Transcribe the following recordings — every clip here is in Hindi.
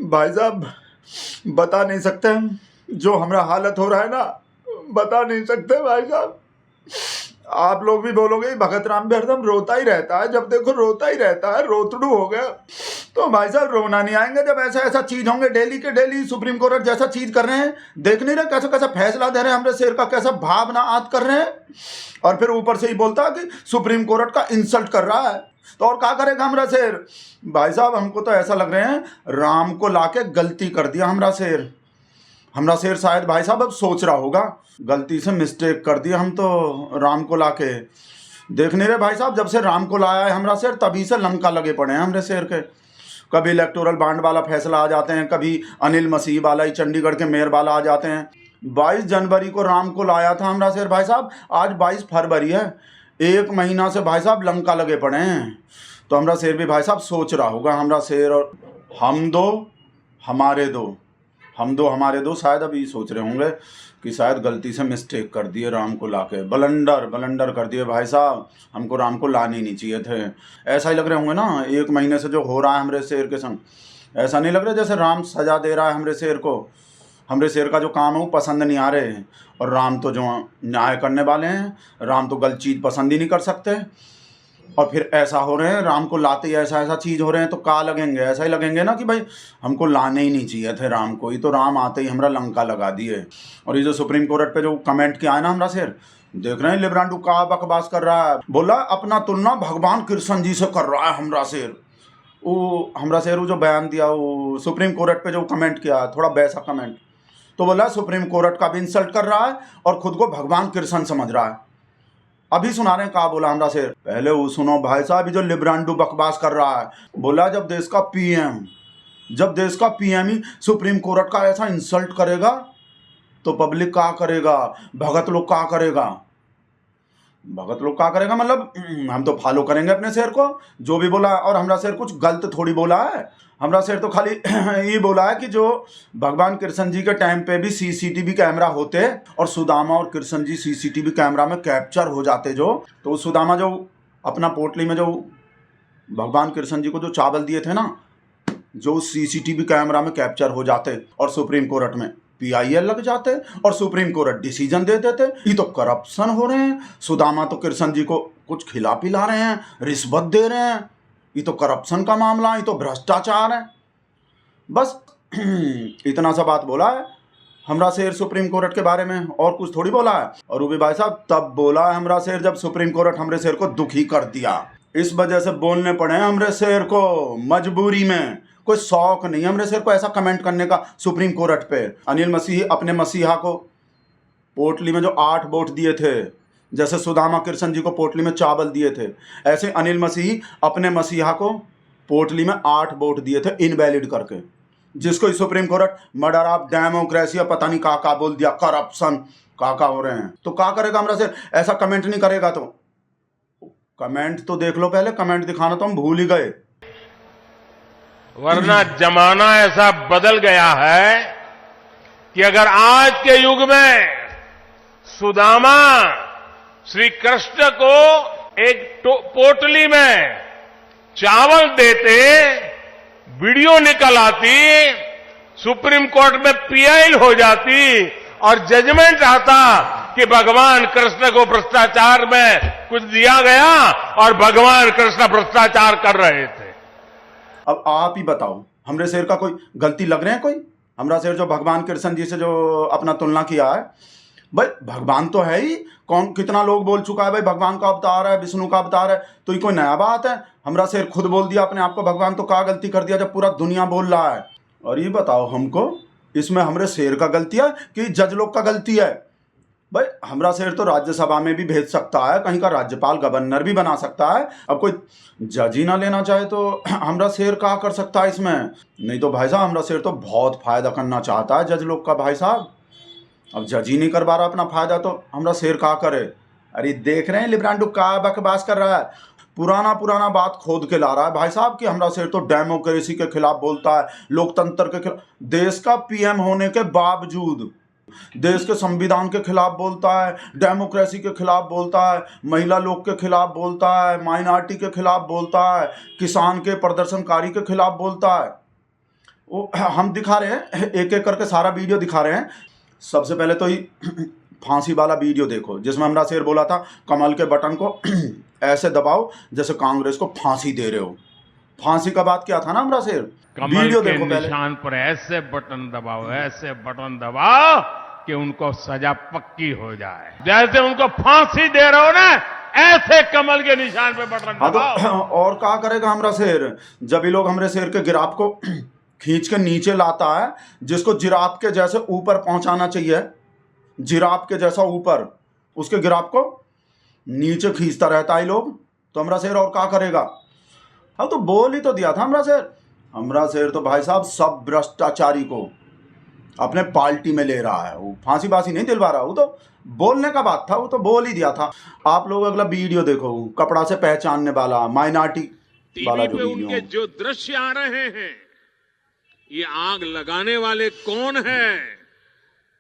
भाई साहब बता नहीं सकते हम, जो हमारा हालत हो रहा है ना, बता नहीं सकते भाई साहब। आप लोग भी बोलोगे भगत राम भी हरदम रोता ही रहता है, जब देखो रोता ही रहता है, रोतड़ू हो गया। तो भाई साहब रोना नहीं आएंगे जब ऐसा ऐसा चीज होंगे, डेली के डेली सुप्रीम कोर्ट जैसा चीज कर रहे हैं, देख नहीं रहे कैसा कैसा फैसला दे रहे हैं, हमारे शेर का कैसा भावना आद कर रहे हैं, और फिर ऊपर से ही बोलता है कि सुप्रीम कोर्ट का इंसल्ट कर रहा है। तो और क्या करेगा हमारा शेर? भाई साहब हमको तो ऐसा लग रहे हैं राम को लाके गलती कर दिया हमारा शेर। हमारा शेर शायद भाई साहब अब सोच रहा होगा गलती से मिस्टेक कर दिया हम तो राम को लाके। देख नहीं रहे भाई साहब, जब से राम को लाया है हमारा शेर तभी से लंका लगे पड़े हैं हमारे शेर के। कभी इलेक्टोरल बांड वाला फैसला आ जाते हैं, कभी अनिल मसीह वाला ही चंडीगढ़ के मेयर वाला आ जाते हैं। 22 जनवरी को राम को लाया था हमारा शेर भाई साहब, आज 22 फरवरी है, 1 महीना से भाई साहब लंका लगे पड़े हैं। तो हमारा शेर भी भाई साहब सोच रहा होगा, हमारा शेर और हम दो हमारे दो शायद अभी सोच रहे होंगे कि शायद गलती से मिस्टेक कर दिए राम को लाके, बलंडर कर दिए भाई साहब, हमको राम को लाने नहीं चाहिए थे। ऐसा ही लग रहे होंगे ना 1 महीने से जो हो रहा है हमारे शेर के संग। ऐसा नहीं लग रहा जैसे राम सजा दे रहा है हमारे शेर को, हमारे शेर का जो काम है वो पसंद नहीं आ रहे। और राम तो जो न्याय करने वाले हैं, राम तो गलत चीज़ पसंद ही नहीं कर सकते, और फिर ऐसा हो रहे हैं राम को लाते ही ऐसा ऐसा चीज़ हो रहे हैं, तो का लगेंगे? ऐसा ही लगेंगे ना कि भाई हमको लाने ही नहीं चाहिए थे राम को, ये तो राम आते ही हमारा लंका लगा दिए। और ये जो सुप्रीम कोर्ट पे जो कमेंट किया है ना हमारा शेर, देख रहे हैं लिब्रांडू का बकवास कर रहा है, बोला अपना तुलना भगवान कृष्ण जी से कर रहा है हमारा शेर। वो हमारा शेर वो जो बयान दिया वो सुप्रीम कोर्ट पे जो कमेंट किया थोड़ा वैसा कमेंट, तो बोला सुप्रीम कोर्ट का भी इंसल्ट कर रहा है और खुद को भगवान कृष्ण समझ रहा है। अभी सुना रहे हैं कहा बोला हमरा शेर, पहले वो सुनो भाई साहब, जो लिब्रांडू बकवास कर रहा है, बोला जब देश का पीएम ही सुप्रीम कोर्ट का ऐसा इंसल्ट करेगा तो पब्लिक क्या करेगा, भगत लोग क्या करेगा, मतलब हम तो फॉलो करेंगे अपने शेर को जो भी बोला है। और हमरा शेर कुछ गलत थोड़ी बोला है, हमरा शेर तो खाली ये बोला है कि जो भगवान कृष्ण जी के टाइम पे भी सीसीटीवी कैमरा होते और सुदामा और कृष्ण जी सीसीटीवी कैमरा में कैप्चर हो जाते, जो तो सुदामा जो अपना पोटली में जो भगवान कृष्ण जी को जो चावल दिए थे ना, जो सीसीटीवी कैमरा में कैप्चर हो जाते और सुप्रीम कोर्ट में PIL लग जाते और सुप्रीम कोर्ट डिसीजन दे देते। ये तो करप्शन हो रहे हैं, सुदामा तो कृष्ण जी को कुछ खिला पिला रहे हैं, रिश्वत दे रहे हैं, ये तो करप्शन का मामला है, ये तो भ्रष्टाचार है। बस इतना सा बात बोला है हमरा शेर सुप्रीम कोर्ट के बारे में, और कुछ थोड़ी बोला है। और वो भी भाई साहब तब बोला है हमरा शेर जब सुप्रीम कोर्ट हमरे शेर को दुखी कर दिया, इस वजह से बोलने पड़े हमरे शेर को मजबूरी में, कोई शौक नहीं है हमरे शेर को ऐसा कमेंट करने का सुप्रीम कोर्ट पे। अनिल मसीह अपने मसीहा को पोटली में जो 8 वोट दिए थे, जैसे सुदामा कृष्ण जी को पोटली में चावल दिए थे, ऐसे अनिल मसीह अपने मसीहा को पोटली में 8 वोट दिए थे इनवैलिड करके, जिसको supreme court murder of democracy पता नहीं का बोल दिया, करप्शन का हो रहे हैं। तो क्या करेगा हमरा से? ऐसा कमेंट नहीं करेगा तो कमेंट तो देख लो पहले, कमेंट दिखाना तो हम भूल ही गए, वरना जमाना ऐसा बदल गया है कि अगर आज के युग में सुदामा श्री कृष्ण को एक पोटली में चावल देते, वीडियो निकल आती, सुप्रीम कोर्ट में PIL हो जाती और जजमेंट आता कि भगवान कृष्ण को भ्रष्टाचार में कुछ दिया गया और भगवान कृष्ण भ्रष्टाचार कर रहे थे। अब आप ही बताओ हमरे शेर का कोई गलती लग रहे हैं कोई? हमरा शेर जो भगवान कृष्ण जी से जो अपना तुलना किया है, भाई भगवान तो है ही, कौन कितना लोग बोल चुका है भाई भगवान का अवतार है, विष्णु का अवतार है, तो ये कोई नया बात है? हमरा शेर खुद बोल दिया अपने आप को भगवान, तो क्या गलती कर दिया जब पूरा दुनिया बोल रहा है? और ये बताओ हमको इसमें हमरे शेर का गलती है कि जज लोग का गलती है? भाई हमरा शेर तो राज्यसभा में भी भेज सकता है, कहीं का राज्यपाल गवर्नर भी बना सकता है। अब कोई जज ही ना लेना चाहे तो हमरा शेर क्या कर सकता है इसमें? नहीं तो भाई साहब हमरा शेर तो बहुत फायदा करना चाहता है जज लोग का भाई साहब। अब जज ही नहीं करवा रहा अपना फायदा तो हमरा शेर क्या करे? अरे देख रहे हैं लिब्रांडू का बकवास कर रहा है, पुराना बात खोद के ला रहा है भाई साहब कि हमरा शेर तो डेमोक्रेसी के खिलाफ बोलता है, लोकतंत्र के खिलाफ, देश का PM होने के बावजूद देश के संविधान के खिलाफ बोलता है, डेमोक्रेसी के खिलाफ बोलता है, महिला लोग के खिलाफ बोलता है, माइनॉरिटी के खिलाफ बोलता है, किसान के प्रदर्शनकारी के खिलाफ बोलता है। वो हम दिखा रहे हैं, एक एक करके सारा वीडियो दिखा रहे हैं। सबसे पहले तो ही फांसी वाला वीडियो देखो, जिसमें हमरा शेर बोला था कमल के बटन को ऐसे दबाओ जैसे कांग्रेस को फांसी दे रहे हो। फांसी का बात क्या था ना हमरा शेर, वीडियो देखो पहले। निशान पर ऐसे बटन दबाओ कि उनको सजा पक्की हो जाए। जैसे उनको फांसी दे रहे हो ना, ऐसे कमल के निशान पे बटन दबाओ। तो और क्या करेगा हमरा शेर, जब ये लोग हमरे शेर के गिराफ को खींच के नीचे लाता है, जिसको जिराफ के जैसे ऊपर पहुंचाना चाहिए, जिराफ के जैसा ऊपर, उसके गिराफ को नीचे खींचता रहता है लोग, तो हमरा शेर और क्या करेगा। अब तो बोल ही तो दिया था हमरा शेर तो भाई साहब सब भ्रष्टाचारी को अपने पार्टी में ले रहा है। वो फांसी बासी नहीं दिलवा रहा, वो तो बोलने का बात था, वो तो बोल ही दिया था। आप लोग अगला वीडियो देखो, कपड़ा से पहचानने वाला माइनॉरिटी वाला जो वीडियो, उनके जो दृश्य आ रहे हैं, ये आग लगाने वाले कौन हैं,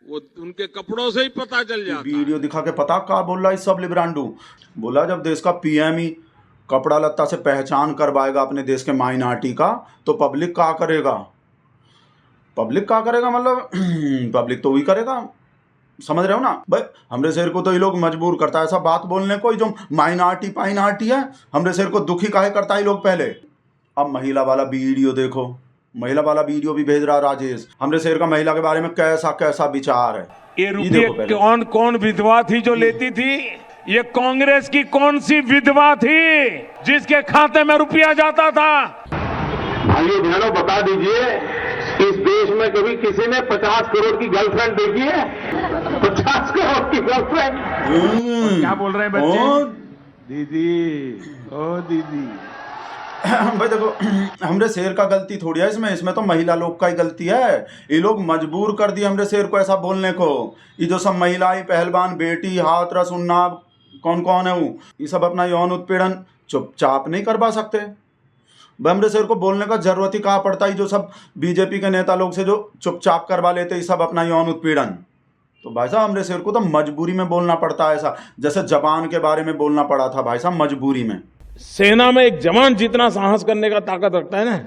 वो उनके कपड़ों से ही पता चल जाता। वीडियो दिखा के पता क्या बोल रहा है सब लिब्रांडू। बोला जब देश का पीएम ही कपड़ा लत्ता से पहचान करवाएगा अपने देश के माइनॉरिटी का, तो पब्लिक क्या करेगा। पब्लिक क्या करेगा मतलब पब्लिक तो वही करेगा, समझ रहे हो ना भाई। हमरे शेर को तो ये लोग मजबूर करता है ऐसा बात बोलने को, जो माइनॉरिटी है, हमरे शेर को दुखी काहे करता है लोग पहले। अब महिला वाला वीडियो देखो, महिला वाला वीडियो भी भेज रहा राजेश। हमरे शेर का महिला के बारे में कैसा कैसा विचार है। ये रुपये कौन कौन विधवा थी जो लेती थी, ये कांग्रेस की कौन सी विधवा थी जिसके खाते में रुपया जाता था। भाइयों बहनों बता दीजिए, इस देश में कभी किसी ने 50 करोड़ की गर्लफ्रेंड देखी है? 50 करोड़ की गर्लफ्रेंड। क्या बोल रहे हैं बच्चे? दीदी भाई देखो हमरे शेर का गलती थोड़ी है इसमें तो महिला लोग का ही गलती है। ये लोग मजबूर कर दिए हमरे शेर को ऐसा बोलने को। ये जो सब महिलाएं, पहलवान, बेटी, हाथरस, उन्नाव, कौन कौन है वो, ये सब अपना यौन उत्पीड़न चुपचाप नहीं करवा सकते। हमरे शेर को बोलने का जरूरत ही कहाँ पड़ता है। जो सब बीजेपी के नेता लोग से जो चुपचाप करवा लेते ये सब अपना यौन उत्पीड़न, तो भाई साहब हमरे शेर को तो मजबूरी में बोलना पड़ता है ऐसा, जैसे जबान के बारे में बोलना पड़ा था भाई साहब मजबूरी में। सेना में एक जवान जितना साहस करने का ताकत रखता है ना,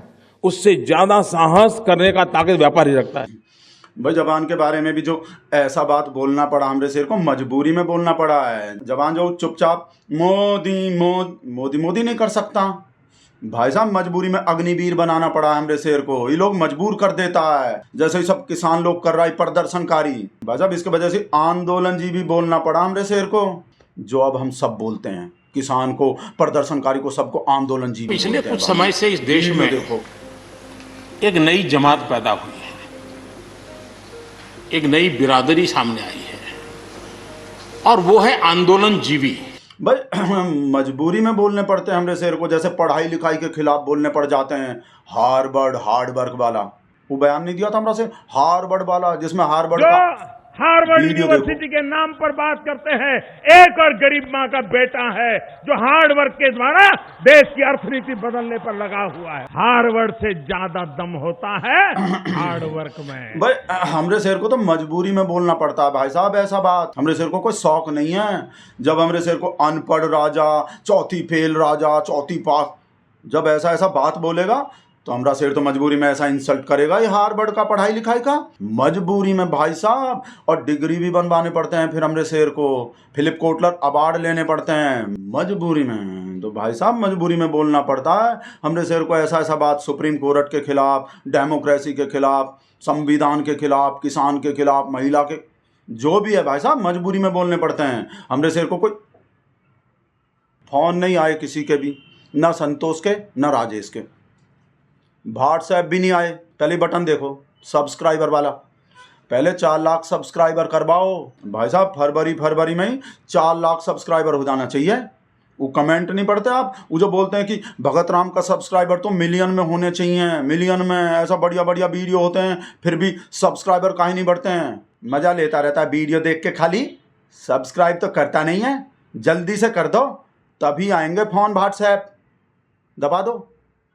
उससे ज्यादा साहस करने का ताकत व्यापारी रखता है। भाई जवान के बारे में भी जो ऐसा बात बोलना पड़ा हमरे शेर को, मजबूरी में बोलना पड़ा है। जवान जो चुपचाप मोदी नहीं कर सकता भाई साहब, मजबूरी में अग्निवीर बनाना पड़ा हमरे शेर को। ये लोग मजबूर कर देता है, जैसे ही सब किसान लोग कर रहा है प्रदर्शनकारी भाई साहब। इसके वजह से आंदोलन जी भी बोलना पड़ा हमरे शेर को, जो अब हम सब बोलते हैं, किसान को, प्रदर्शनकारी को, सबको आंदोलन जी। पिछले कुछ समय से इस देश में देखो एक नई जमात पैदा हुई है, एक नई बिरादरी सामने आई है, और वो है आंदोलन जीवी। भाई मजबूरी में बोलने पड़ते हैं हमरे शेर को, जैसे पढ़ाई लिखाई के खिलाफ बोलने पड़ जाते हैं। हार्ड वर्क वाला वो बयान नहीं दिया था हमरा से, हार्वर्ड वाला, जिसमें हार्वर्ड का हार्वर्ड यूनिवर्सिटी के नाम पर बात करते हैं। एक और गरीब माँ का बेटा है जो हार्ड वर्क के द्वारा देश की अर्थनीति बदलने पर लगा हुआ है। हार्वर्ड से ज्यादा दम होता है हार्ड वर्क में। भाई हमरे शेर को तो मजबूरी में बोलना पड़ता है भाई साहब ऐसा बात। हमरे शेर को कोई शौक नहीं है। जब हमरे शेर को अनपढ़ राजा, चौथी फेल राजा, चौथी पास, जब ऐसा ऐसा बात बोलेगा तो हमरा शेर तो मजबूरी में ऐसा इंसल्ट करेगा। ये हार्वर्ड का पढ़ाई लिखाई का मजबूरी में भाई साहब, और डिग्री भी बनवाने पड़ते हैं फिर हमरे शेर को, फिलिप कोटलर अवार्ड लेने पड़ते हैं मजबूरी में। तो भाई साहब मजबूरी में बोलना पड़ता है हमरे शेर को ऐसा ऐसा बात, सुप्रीम कोर्ट के खिलाफ, डेमोक्रेसी के खिलाफ, संविधान के खिलाफ, किसान के खिलाफ, महिला के, जो भी है भाई साहब मजबूरी में बोलने पड़ते हैं। हमरे शेर को कोई फोन नहीं आए किसी के भी, ना संतोष के ना राजेश के, व्हाट्सएप भी नहीं आए। पहले बटन देखो सब्सक्राइबर वाला, पहले 4 लाख सब्सक्राइबर करवाओ भाई साहब। फरवरी में ही 4 लाख सब्सक्राइबर हो जाना चाहिए। वो कमेंट नहीं पढ़ते आप, वो जो बोलते हैं कि भगत राम का सब्सक्राइबर तो मिलियन में होने चाहिए, मिलियन में, ऐसा बढ़िया बढ़िया वीडियो होते हैं, फिर भी सब्सक्राइबर काहे नहीं बढ़ते हैं। मज़ा लेता रहता है वीडियो देख के, खाली सब्सक्राइब तो करता नहीं है। जल्दी से कर दो, तभी आएंगे फोन, व्हाट्सएप दबा दो।